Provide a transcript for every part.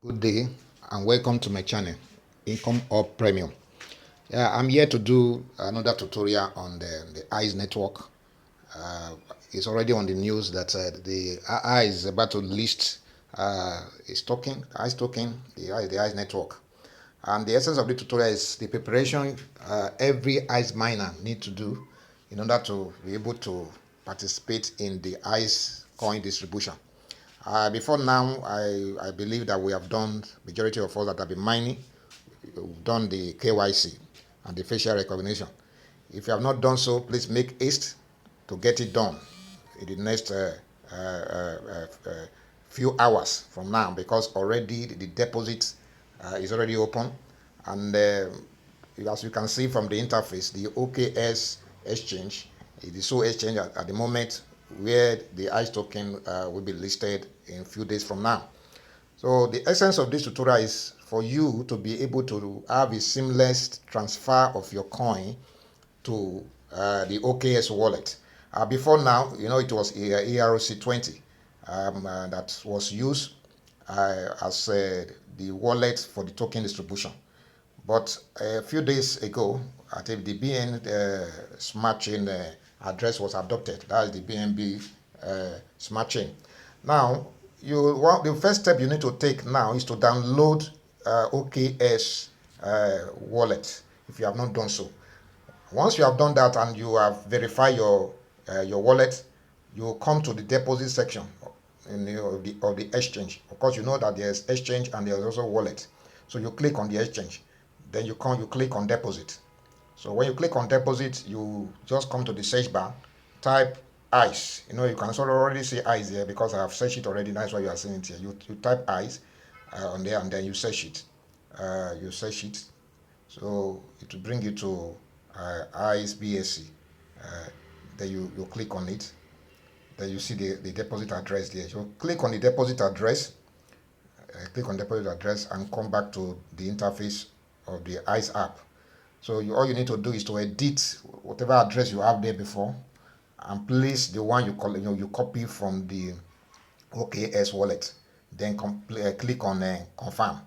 Good day and welcome to my channel, Income Up Premium. I'm here to do another tutorial on the ICE network. It's already on the news that the ICE is about to list its token, ICE token, the ICE network. And the essence of the tutorial is the preparation every ICE miner need to do in order to be able to participate in the ICE coin distribution. Before now, I believe that we have done, majority of us that have been mining, we've done the KYC and the facial recognition. If you have not done so, please make haste to get it done in the next few hours from now, because already the deposit is already open. And as you can see from the interface, the OKX exchange is the sole exchange at the moment where the ICE token will be listed in a few days from now. So the essence of this tutorial is for you to be able to have a seamless transfer of your coin to the OKX wallet. Before now, it was ERC20 that was used as the wallet for the token distribution. But a few days ago, I think the BN smart chain address was adopted. That is the BNB smart chain. Now, the first step you need to take now is to download OKX wallet if you have not done so. Once you have done that and you have verified your wallet, you will come to the deposit section of the exchange. Of course, you know that there's exchange and there's also wallet. So you click on the exchange. Then you click on deposit. So when you click on deposit, you just come to the search bar, type ICE. You can sort of already see ICE here because I have searched it already. That's why you are seeing it here. You type ICE on there and then you search it. So it will bring you to ICE BSC. Then you click on it. Then you see the deposit address there. So click on the deposit address. Click on deposit address and come back to the interface of the ICE app. So all you need to do is to edit whatever address you have there before and place the one you copy from the OKX wallet. Then click on confirm.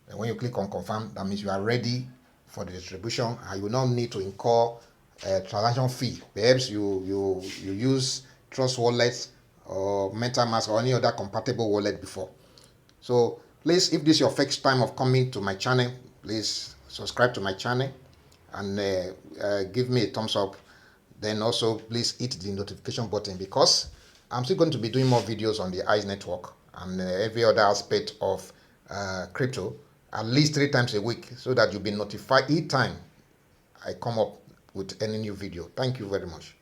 And when you click on confirm, that means you are ready for the distribution and you will not need to incur a transaction fee. Perhaps you use Trust Wallet or MetaMask or any other compatible wallet before. So please, if this is your first time of coming to my channel, please subscribe to my channel and give me a thumbs up. Then also please hit the notification button, because I'm still going to be doing more videos on the ICE network and every other aspect of crypto at least 3 times a week, so that you'll be notified each time I come up with any new video. Thank you very much.